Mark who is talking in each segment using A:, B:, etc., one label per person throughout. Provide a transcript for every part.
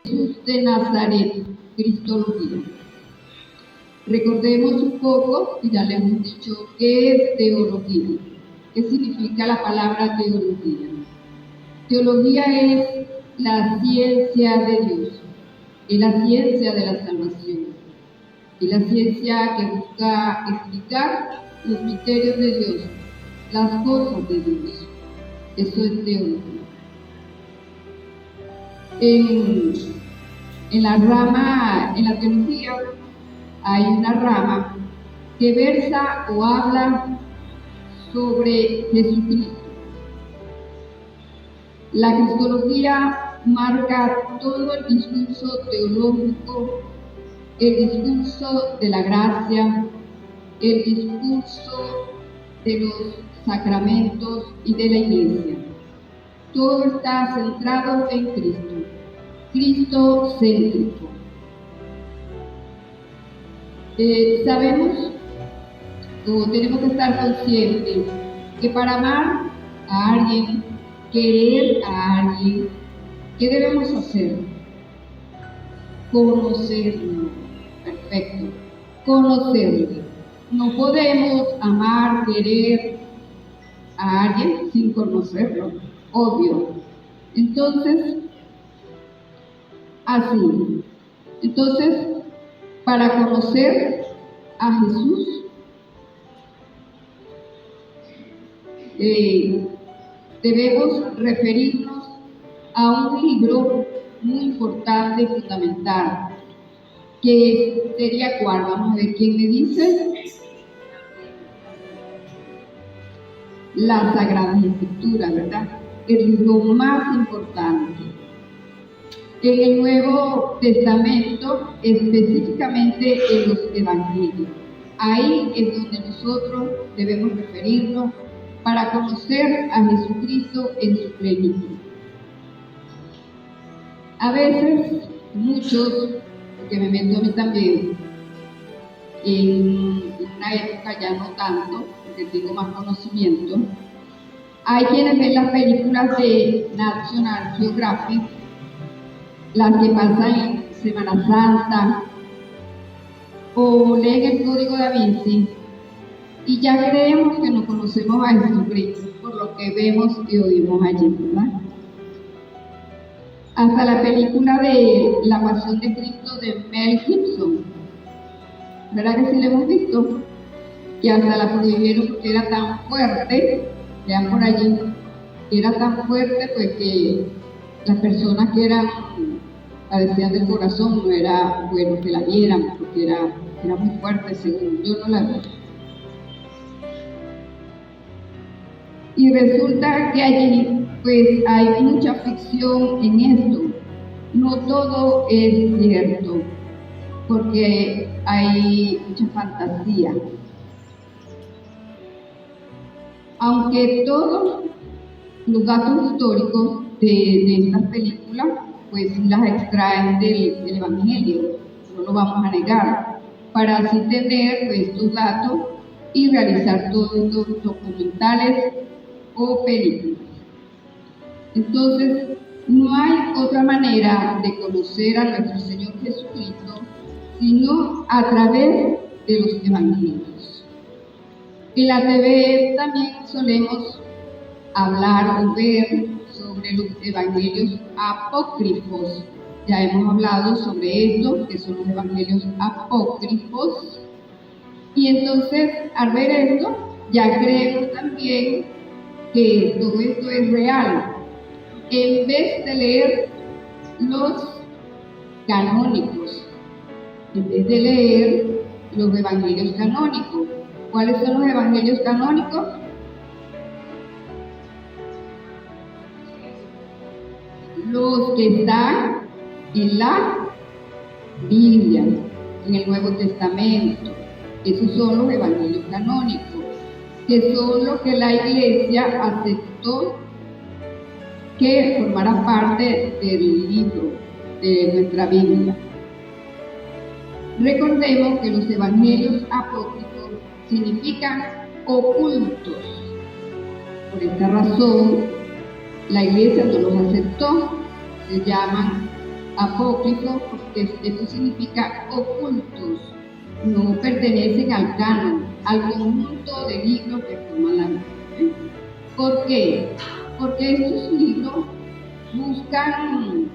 A: Jesús de Nazaret, Cristología. Recordemos un poco, y ya le hemos dicho, qué es teología, qué significa la palabra teología. Teología es la ciencia de Dios, es la ciencia de la salvación, es la ciencia que busca explicar los misterios de Dios, las cosas de Dios. Eso es teología. En la teología hay una rama que versa o habla sobre Jesucristo. La cristología marca todo el discurso teológico, el discurso de la gracia, el discurso de los sacramentos y de la Iglesia. Todo está centrado en Cristo, Cristo céntrico. Sabemos o tenemos que estar conscientes que para amar a alguien, querer a alguien, ¿qué debemos hacer? Conocerlo. Perfecto. Conocerlo. No podemos amar, querer a alguien sin conocerlo, obvio. Entonces, así. Entonces, para conocer a Jesús, debemos referirnos a un libro muy importante y fundamental, que sería ¿cuál? Vamos a ver quién me dice. La Sagrada Escritura, ¿verdad? El libro más importante. En el Nuevo Testamento, específicamente en los Evangelios. Ahí es donde nosotros debemos referirnos para conocer a Jesucristo en su plenitud. A veces, muchos, porque me meto a mí también, en una época ya no tanto, porque tengo más conocimiento, hay quienes ven las películas de National Geographic, las que pasan en Semana Santa, o leen el Código Da Vinci, y ya creemos que nos conocemos a Jesucristo por lo que vemos y oímos allí, ¿verdad? Hasta la película de La Pasión de Cristo de Mel Gibson, ¿verdad que sí la hemos visto? Que hasta la prohibieron porque era tan fuerte, vean por allí, era tan fuerte pues que las personas que padecían del corazón no era bueno que la vieran porque era muy fuerte, según yo no la vi. Y resulta que allí pues hay mucha ficción en esto. No todo es cierto, porque hay mucha fantasía. Aunque todos los datos históricos de estas películas pues las extraen del Evangelio, no lo vamos a negar, para así tener pues, estos datos y realizar todos estos documentales o películas. Entonces, no hay otra manera de conocer a nuestro Señor Jesucristo sino a través de los Evangelios. En la TV también solemos hablar o ver sobre los Evangelios apócrifos. Ya hemos hablado sobre esto, que son los Evangelios apócrifos. Y entonces, al ver esto, ya creemos también que todo esto es real. En vez de leer los canónicos, en vez de leer los Evangelios canónicos. ¿Cuáles son los Evangelios canónicos? Los que están en la Biblia, en el Nuevo Testamento. Esos son los Evangelios canónicos, que son los que la Iglesia aceptó que formara parte del libro de nuestra Biblia. Recordemos que los Evangelios apócrifos significan ocultos. Por esta razón, la Iglesia no los aceptó, se llaman apócrifos, porque esto significa ocultos, no pertenecen al canon, al conjunto de libros que forman la Biblia. ¿Por qué? Porque estos libros buscan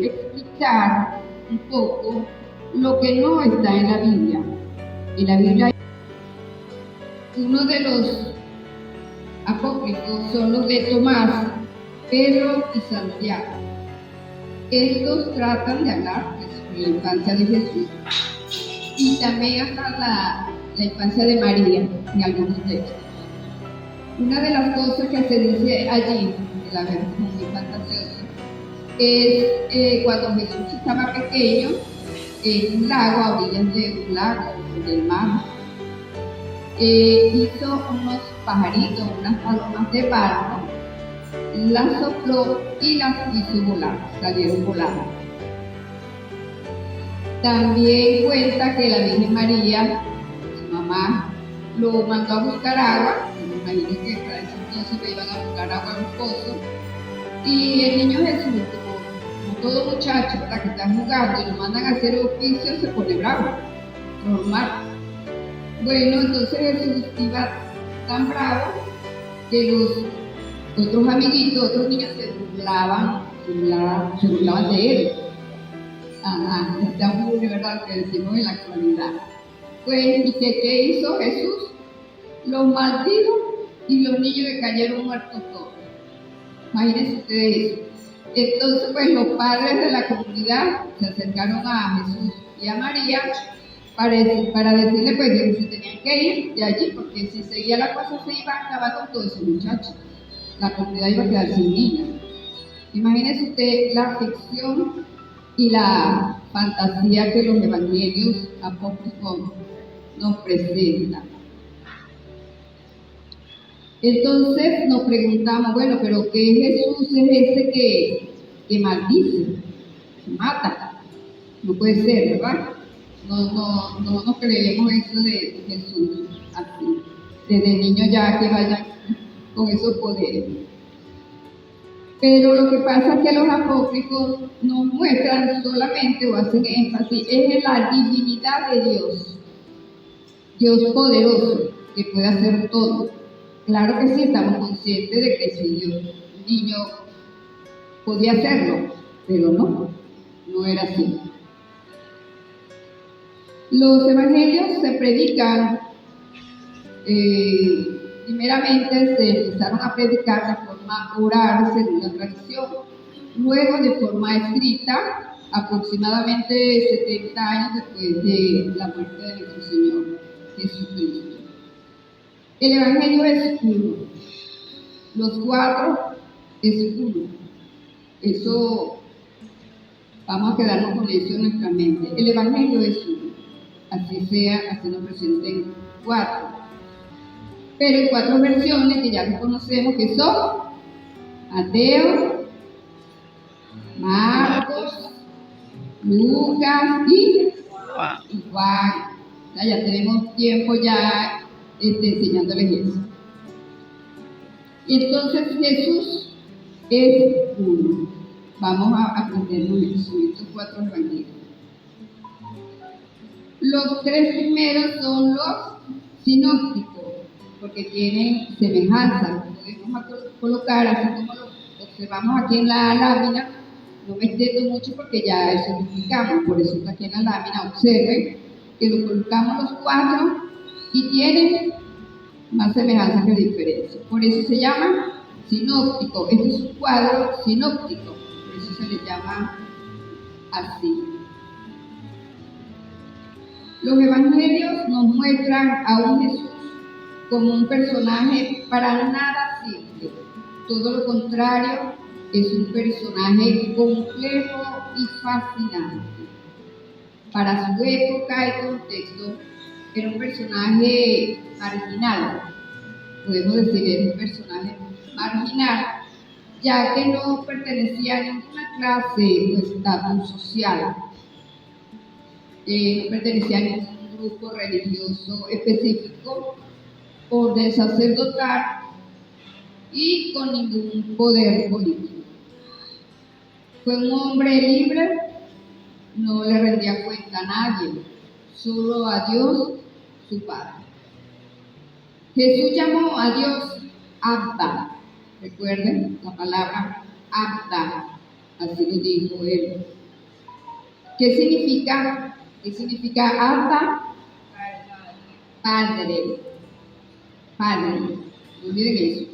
A: explicar un poco lo que no está en la Biblia. En la Biblia, uno de los apócrifos son los de Tomás, Pedro y Santiago. Estos tratan de hablar sobre la infancia de Jesús y también hasta la infancia de María en algunos textos. Una de las cosas que se dice allí, que la verdad es muy fantasiosa, es cuando Jesús estaba pequeño en un lago, a orillas de un lago, del mar, hizo unos pajaritos, unas palomas de barro, las sopló y las hizo volar, salieron volando. También cuenta que la Virgen María, su mamá, lo mandó a buscar agua. Me imagino que para ese entonces le iban a buscar agua a un pozo, y el niño Jesús, como todo muchacho, ¿verdad?, que está jugando y lo mandan a hacer oficio, se pone bravo, normal. Bueno, entonces Jesús iba tan bravo que los otros amiguitos, otros niños se burlaban de él. Está muy verdad que decimos en la actualidad. Pues, ¿y qué hizo Jesús? Los maldijo y los niños que cayeron muertos todos. Imagínense ustedes eso. Entonces, pues los padres de la comunidad se acercaron a Jesús y a María para decirle pues que se tenían que ir de allí, porque si seguía la cosa se iba a acabar con todos esos muchachos. La comunidad iba a quedar sin niños. Imagínense usted la ficción y la fantasía que los evangelios apócrifos nos presentan. Entonces nos preguntamos, bueno, pero ¿qué Jesús es ese que maldice, que mata? No puede ser, ¿verdad? No creemos eso de Jesús así, desde niño ya que vayan con esos poderes. Pero lo que pasa es que los apócrifos nos muestran solamente o hacen énfasis en la divinidad de Dios, Dios poderoso, que puede hacer todo. Claro que sí, estamos conscientes de que si Dios, un niño podía hacerlo, pero no era así. Los evangelios se predican, primeramente se empezaron a predicar de forma oral según la tradición, luego de forma escrita, aproximadamente 70 años después de la muerte de nuestro Señor Jesucristo. El evangelio es uno, los cuatro es uno. Eso, vamos a quedarnos con eso en nuestra mente. El evangelio es uno, así sea, así nos presenten cuatro. Pero hay cuatro versiones que ya conocemos, que son Mateo, Marcos, Lucas y Juan. Ya tenemos tiempo ya enseñándoles eso. Entonces Jesús es uno. Vamos a aprendernos estos cuatro evangelios. Los tres primeros son los sinópticos, porque tienen semejanza. Podemos colocar, así como lo observamos aquí en la lámina. No me extiendo mucho porque ya eso lo explicamos, por eso está aquí en la lámina. Observen que lo colocamos los cuatro y tienen más semejanza que diferencia. Por eso se llama sinóptico. Este es un cuadro sinóptico, por eso se le llama así. Los evangelios nos muestran a un Jesús como un personaje para nada simple. Todo lo contrario, es un personaje complejo y fascinante. Para su época y contexto, era un personaje marginal. Podemos decir, era un personaje marginal, ya que no pertenecía a ninguna clase o estatus social. No pertenecía a ningún grupo religioso específico, orden sacerdotal y con ningún poder político. Fue un hombre libre, no le rendía cuenta a nadie, solo a Dios, su Padre. Jesús llamó a Dios Abba. Recuerden la palabra Abba, así lo dijo él. ¿Qué significa Abba? Padre. Padre. No olviden eso.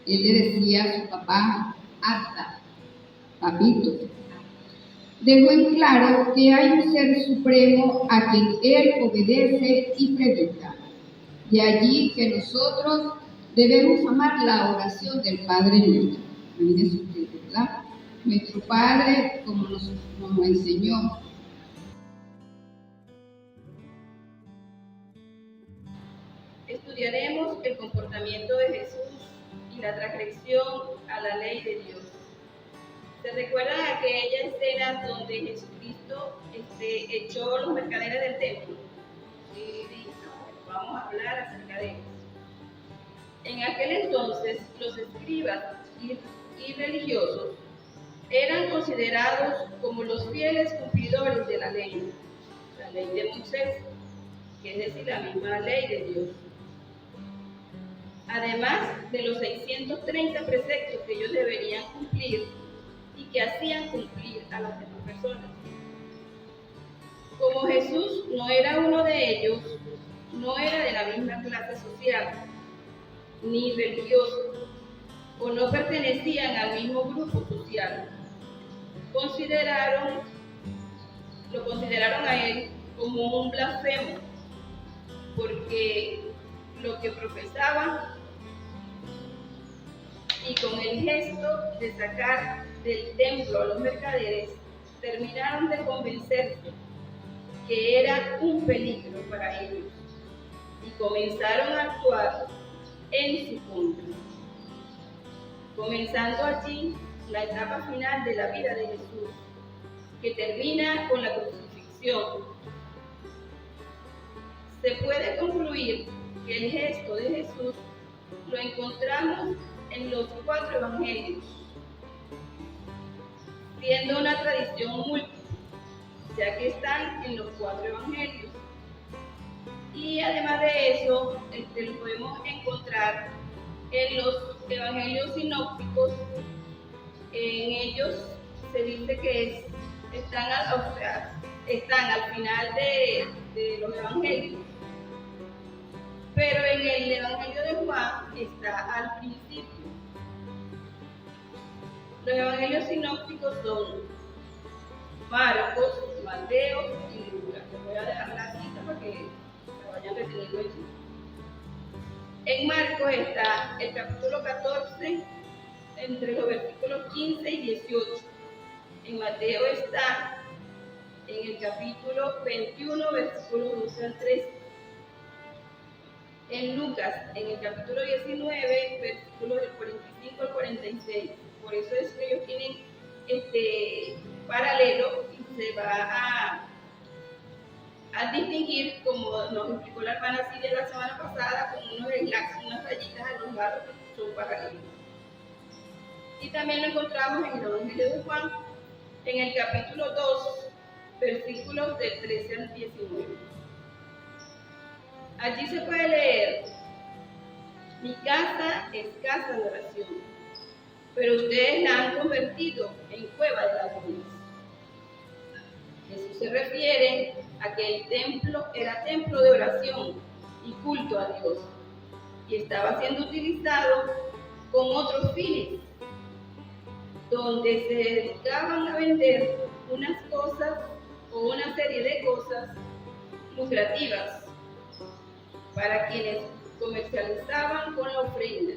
A: Él le decía a su papá Abba, papito. Dejó en claro que hay un ser supremo a quien él obedece y predica. De allí que nosotros debemos amar la oración del Padre nuestro. Miren ustedes, ¿verdad? Nuestro Padre, como nos lo enseñó.
B: Estudiaremos el comportamiento de Jesús y la transgresión a la ley de Dios. ¿Se recuerdan aquella escena donde Jesucristo echó los mercaderes del templo? Sí, vamos a hablar acerca de eso. En aquel entonces, los escribas y religiosos eran considerados como los fieles cumplidores de la ley de Moisés, que es decir, la misma ley de Dios. Además de los 630 preceptos que ellos deberían cumplir y que hacían cumplir a las demás personas. Como Jesús no era uno de ellos, no era de la misma clase social, ni religioso, o no pertenecían al mismo grupo social, lo consideraron a él como un blasfemo, porque lo que profesaba y con el gesto de sacar del templo a los mercaderes, terminaron de convencerse que era un peligro para ellos y comenzaron a actuar en su contra. Comenzando allí la etapa final de la vida de Jesús, que termina con la crucifixión. Se puede concluir que el gesto de Jesús lo encontramos en los 4 evangelios, siendo una tradición múltiple, ya que están en los 4 evangelios. Y además de eso, lo podemos encontrar en los evangelios sinópticos. En ellos se dice que están al final de los evangelios, pero en el evangelio de Juan está al principio. Los evangelios sinópticos son Marcos, Mateo y Lucas. Les voy a dejar la cita para que se vayan reteniendo allí. En Marcos está el capítulo 14, entre los versículos 15 y 18. En Mateo está en el capítulo 21, versículos 12 al 13. En Lucas, en el capítulo 19, versículos del 45 al 46. Por eso es que ellos tienen paralelo y se va a distinguir, como nos explicó la hermana Silvia la semana pasada, con unos enlaces, unas rayitas a los lados que son paralelos. Y también lo encontramos en el Evangelio de Juan, en el capítulo 2, versículos del 13 al 19. Allí se puede leer: mi casa es casa de oración, pero ustedes la han convertido en cueva de ladrones. Jesús se refiere a que el templo era templo de oración y culto a Dios, y estaba siendo utilizado con otros fines, donde se dedicaban a vender unas cosas o una serie de cosas lucrativas para quienes comercializaban con la ofrenda,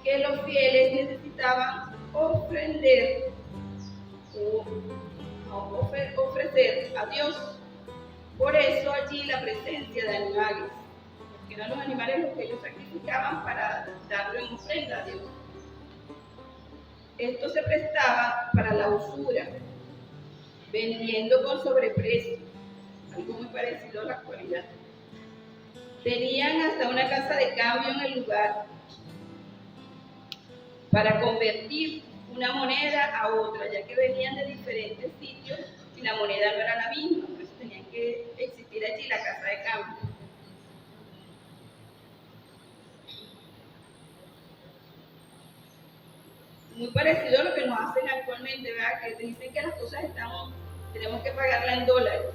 B: que los fieles necesitaban ofrecer a Dios. Por eso allí la presencia de animales, porque eran los animales los que ellos sacrificaban para darlo en ofrenda a Dios. Esto se prestaba para la usura, vendiendo con sobreprecio, algo muy parecido a la actualidad. Tenían hasta una casa de cambio en el lugar para convertir una moneda a otra, ya que venían de diferentes sitios y la moneda no era la misma, por eso tenían que existir allí la casa de cambio. Muy parecido a lo que nos hacen actualmente, ¿verdad? Que dicen que las cosas tenemos que pagarlas en dólares.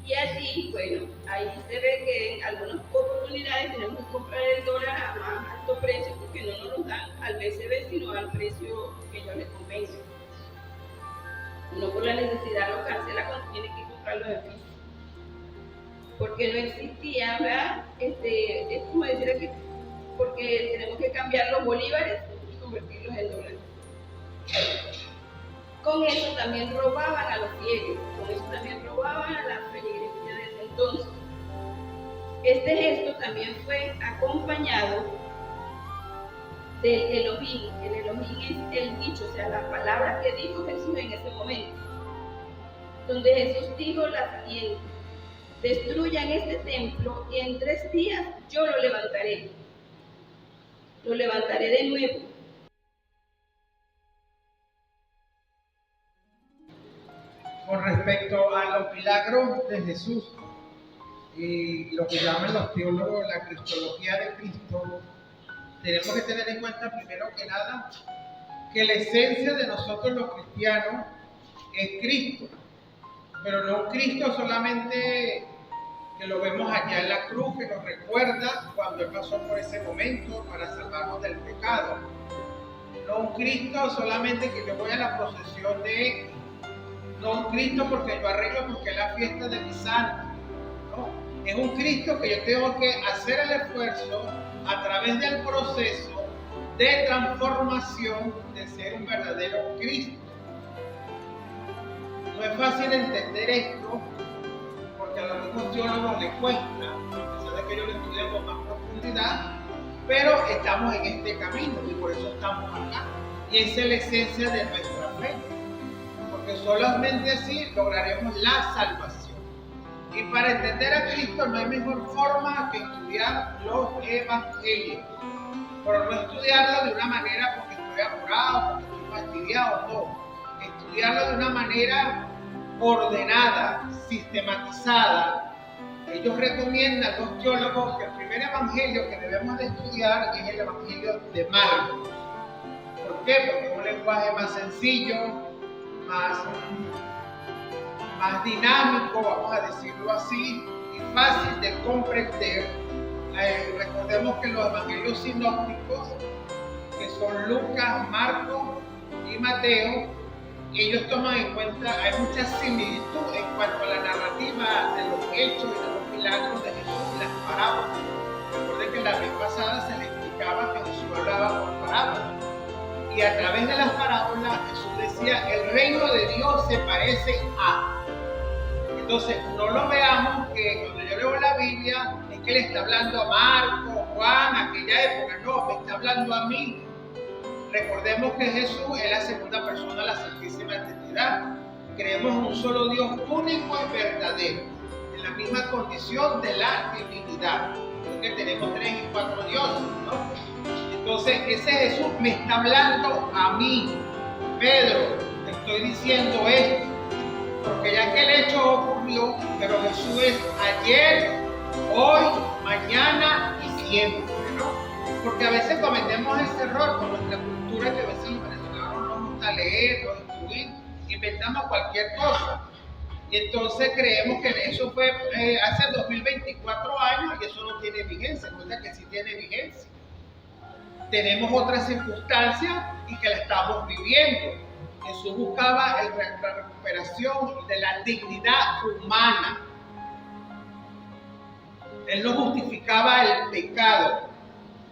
B: Y allí, bueno, ahí se ve que en algunas oportunidades tenemos que comprar el dólar a más alto precio porque no nos lo dan al BCB, sino al precio que ellos les convenga. Uno por la necesidad lo cancela cuando tiene que comprarlo de piso. Porque no existía, ¿verdad? Es como decir aquí, porque tenemos que cambiar los bolívares y convertirlos en dólares. Con eso también robaban a los fieles, con eso también robaban a la feligresía de ese entonces. Este gesto también fue acompañado del Elohim. El Elohim es el dicho, o sea, la palabra que dijo Jesús en ese momento, donde Jesús dijo la siguiente: destruyan este templo y en 3 días yo lo levantaré de nuevo.
C: Con respecto a los milagros de Jesús y lo que llaman los teólogos la cristología de Cristo, tenemos que tener en cuenta primero que nada que la esencia de nosotros los cristianos es Cristo, pero no Cristo solamente que lo vemos allá en la cruz, que nos recuerda cuando Él pasó por ese momento para salvarnos del pecado. No un Cristo solamente que yo voy a la procesión de Él, no un Cristo porque yo arreglo porque es la fiesta de mi santo, no, es un Cristo que yo tengo que hacer el esfuerzo a través del proceso de transformación de ser un verdadero Cristo. No es fácil entender esto porque a los mismos teólogos les cuesta, a pesar de que ellos lo estudian con más profundidad, pero estamos en este camino y por eso estamos acá. Y esa es la esencia de nuestra fe, porque solamente así lograremos la salvación. Y para entender a Cristo no hay mejor forma que estudiar los evangelios, pero no estudiarlo de una manera porque estoy apurado, porque estoy fastidiado, no. Estudiarlo de una manera ordenada, sistematizada. Ellos recomiendan, los teólogos, que el primer evangelio que debemos de estudiar es el evangelio de Marcos. ¿Por qué? Porque es un lenguaje más sencillo, más dinámico, vamos a decirlo así, y fácil de comprender. Recordemos que los evangelios sinópticos, que son Lucas, Marcos y Mateo, ellos toman en cuenta, hay mucha similitud en cuanto a la narrativa de los hechos y de los milagros de Jesús y las parábolas. Recuerden que la vez pasada se les explicaba que Jesús hablaba por parábolas. Y a través de las parábolas Jesús decía, el reino de Dios se parece a. Entonces, no lo veamos que cuando yo leo la Biblia es que le está hablando a Marcos, Juan, aquella época. No, me está hablando a mí. Recordemos que Jesús es la segunda persona de la Santísima Trinidad. Creemos en un solo Dios único y verdadero, en la misma condición de la divinidad. Porque tenemos 3 y 4 dioses, ¿no? Entonces, ese Jesús me está hablando a mí. Pedro, te estoy diciendo esto, porque ya que el hecho ocurrió, pero Jesús es ayer, hoy, mañana y siempre, ¿no? Porque a veces cometemos ese error con nuestra cultura, que a veces los venezolanos no nos gusta leer o instruir, inventamos cualquier cosa. Y entonces creemos que eso fue hace 2024 años y eso no tiene vigencia, cosa que sí tiene vigencia. Tenemos otras circunstancias y que la estamos viviendo. Jesús buscaba la recuperación de la dignidad humana. Él no justificaba el pecado,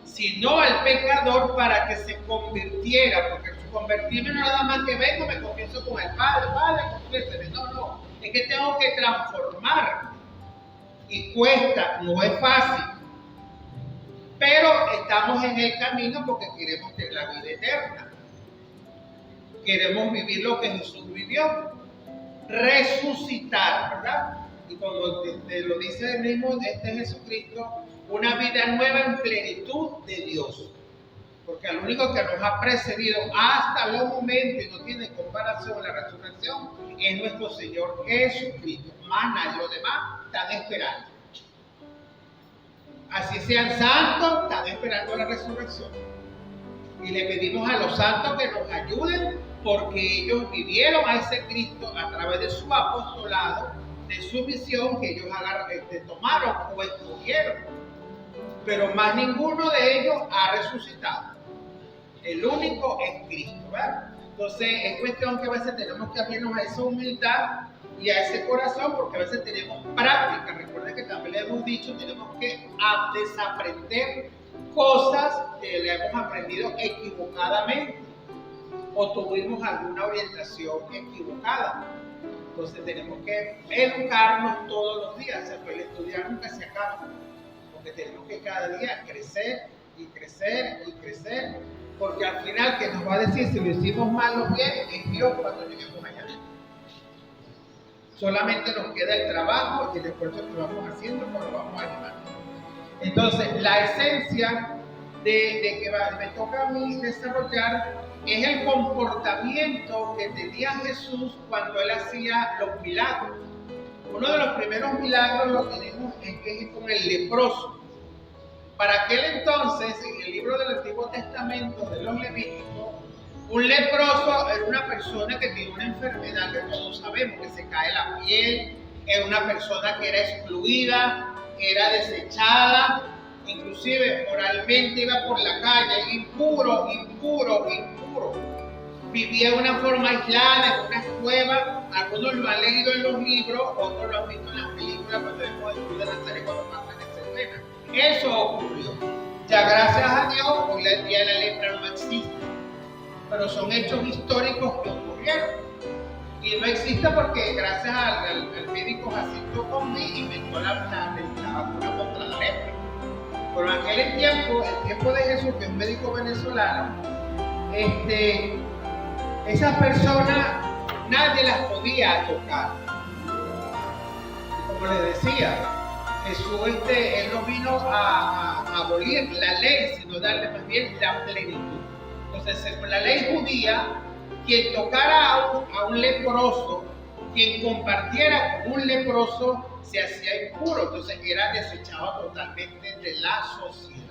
C: sino al pecador para que se convirtiera, porque su convertirme no nada más que vengo, me confieso con el Padre, confiéseme. No, es que tengo que transformar y cuesta, no es fácil, pero estamos en el camino porque queremos tener la vida eterna, queremos vivir lo que Jesús vivió, resucitar, ¿verdad? Y como te lo dice el mismo Jesucristo, una vida nueva en plenitud de Dios. Porque el único que nos ha precedido hasta los momentos y no tiene comparación con la resurrección es nuestro Señor Jesucristo. Más nadie, los demás están esperando. Así sean santos, están esperando la resurrección. Y le pedimos a los santos que nos ayuden porque ellos vivieron a ese Cristo a través de su apostolado, de su misión que ellos tomaron o escogieron. Pero más ninguno de ellos ha resucitado. El único es Cristo, ¿verdad? Entonces es cuestión que a veces tenemos que abrirnos a esa humildad y a ese corazón, porque a veces tenemos práctica. Recuerden que también le hemos dicho, tenemos que desaprender cosas que le hemos aprendido equivocadamente o tuvimos alguna orientación equivocada. Entonces tenemos que educarnos todos los días. O sea, el estudiar nunca se acaba, porque tenemos que cada día crecer y crecer y crecer, porque al final que nos va a decir si lo hicimos mal o bien es Dios cuando lleguemos allá. Solamente nos queda el trabajo y el esfuerzo que vamos haciendo cuando vamos a llevar. Entonces, la esencia de que me toca a mí desarrollar es el comportamiento que tenía Jesús cuando Él hacía los milagros. Uno de los primeros milagros lo tenemos es con el leproso. Para aquel entonces, en el libro del Antiguo Testamento de los Levíticos, un leproso era una persona que tiene una enfermedad que todos sabemos, que se cae la piel, era una persona que era excluida, que era desechada, inclusive moralmente iba por la calle, impuro. Vivía de una forma aislada, en unas cuevas. Algunos lo han leído en los libros, otros lo han visto en las películas cuando vemos el de Nazaret cuando pasan esa escena. Eso ocurrió. Ya gracias a Dios, hoy en día la lepra no existe. Pero son hechos históricos que ocurrieron. Y no existe porque gracias al médico Jacinto Comí inventó la vacuna contra la lepra. Pero en aquel tiempo, el tiempo de Jesús, que es un médico venezolano, esas personas nadie las podía tocar. Como les decía, Jesús él no vino a abolir la ley, sino darle más bien la plenitud. Entonces, según la ley judía, quien tocara a un leproso, quien compartiera con un leproso, se hacía impuro. Entonces, era desechado totalmente de la sociedad.